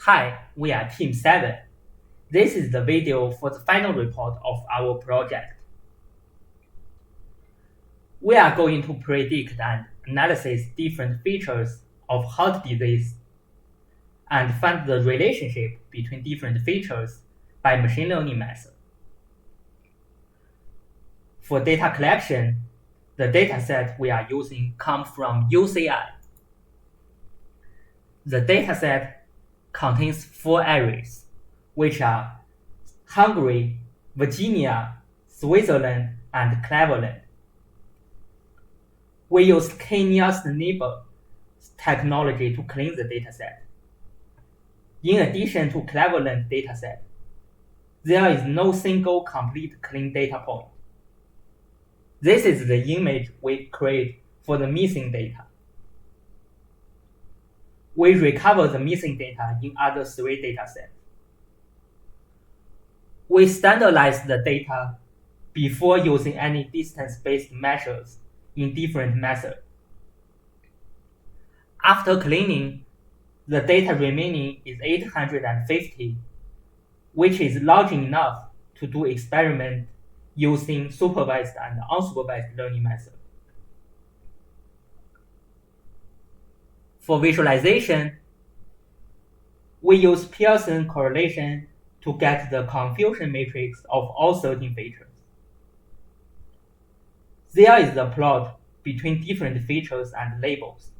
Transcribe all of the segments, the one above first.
Hi, we are Team 7. This is the video for the final report of our project. We are going to predict and analyze different features of heart disease and find the relationship between different features by machine learning method. For data collection, the dataset we are using comes from UCI. The dataset contains 4 areas, which are Hungary, Virginia, Switzerland, and Cleveland. We use k-nearest neighbor technology to clean the dataset. In addition to Cleveland dataset, there is no single complete clean data point. This is the image we create for the missing data. We recover the missing data in other 3 datasets. We standardize the data before using any distance-based measures in different methods. After cleaning, the data remaining is 850, which is large enough to do experiment using supervised and unsupervised learning method. For visualization, we use Pearson correlation to get the confusion matrix of all 13 features. There is the plot between different features and labels.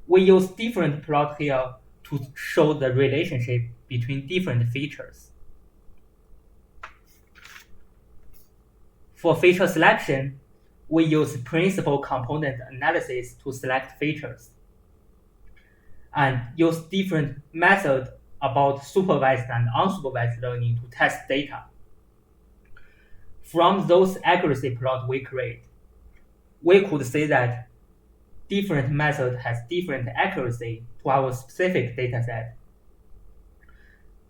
We use different plot here to show the relationship between different features. For feature selection, we use principal component analysis to select features, and use different methods about supervised and unsupervised learning to test data. From those accuracy plots we create, we could say that different method has different accuracy to our specific dataset.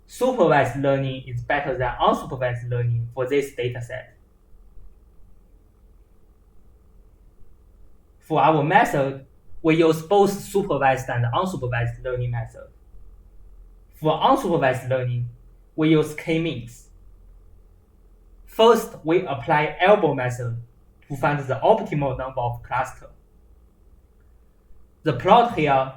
Supervised learning is better than unsupervised learning for this dataset. For our method, we use both supervised and unsupervised learning method. For unsupervised learning, we use k-means. First, we apply elbow method to find the optimal number of clusters. The plot here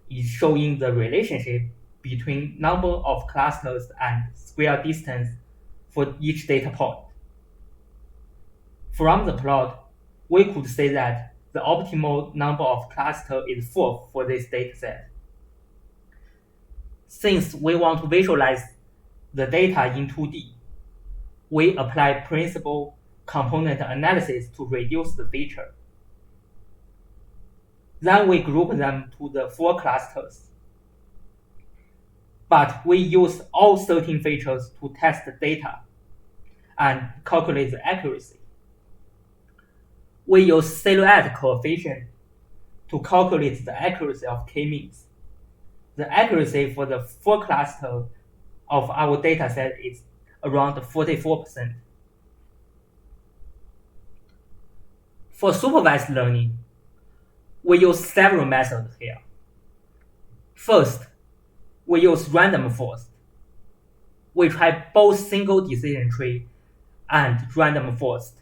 is showing the relationship between number of clusters and square distance for each data point. From the plot, we could say that the optimal number of clusters is 4 for this dataset. Since we want to visualize the data in 2D, we apply principal component analysis to reduce the feature. Then we group them to the 4 clusters. But we use all 13 features to test the data and calculate the accuracy. We use silhouette coefficient to calculate the accuracy of k-means. The accuracy for the 4 clusters of our dataset is around 44%. For supervised learning, we use several methods here. First, we use random forest. We try both single decision tree and random forest.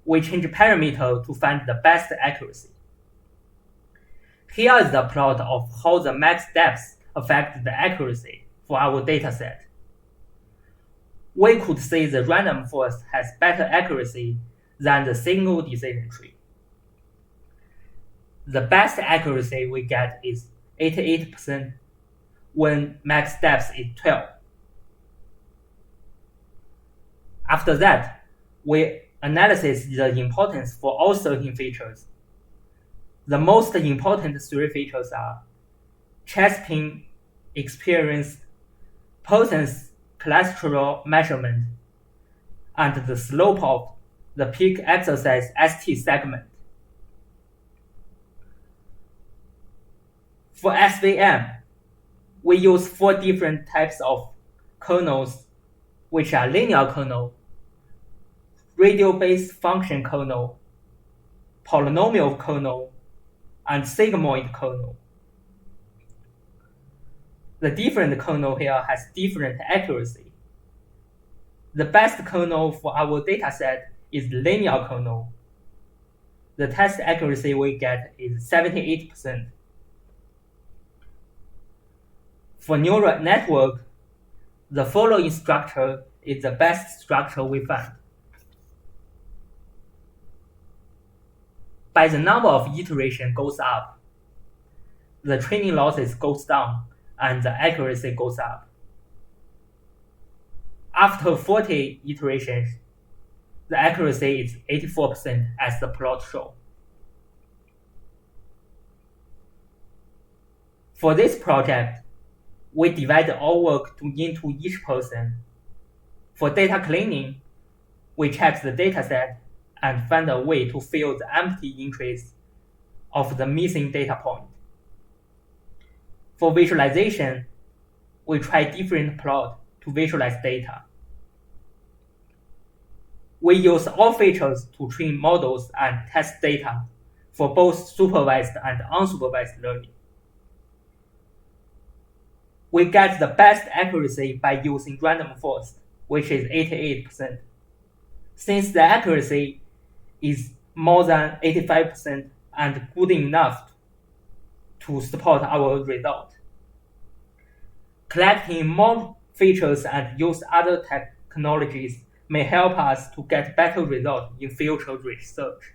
We change parameter to find the best accuracy. Here is the plot of how the max depths affect the accuracy for our dataset. We could say the random forest has better accuracy than the single decision tree. The best accuracy we get is 88% when max depth is 12. After that, we analyze the importance for all 13 features. The most important 3 features are chest pain experience, potency cholesterol measurement, and the slope of the peak exercise ST segment. For SVM, we use 4 different types of kernels, which are linear kernel, radial-based function kernel, polynomial kernel, and sigmoid kernel. The different kernel here has different accuracy. The best kernel for our dataset is linear kernel. The test accuracy we get is 78%. For neural network, the following structure is the best structure we found. By the number of iterations goes up, the training losses goes down and the accuracy goes up. After 40 iterations, the accuracy is 84% as the plot shows. For this project, we divide our work into each person. For data cleaning, we check the dataset and find a way to fill the empty entries of the missing data point. For visualization, we try different plots to visualize data. We use all features to train models and test data for both supervised and unsupervised learning. We get the best accuracy by using random forest, which is 88%. Since the accuracy is more than 85% and good enough to support our result. Collecting more features and use other technologies may help us to get better results in future research.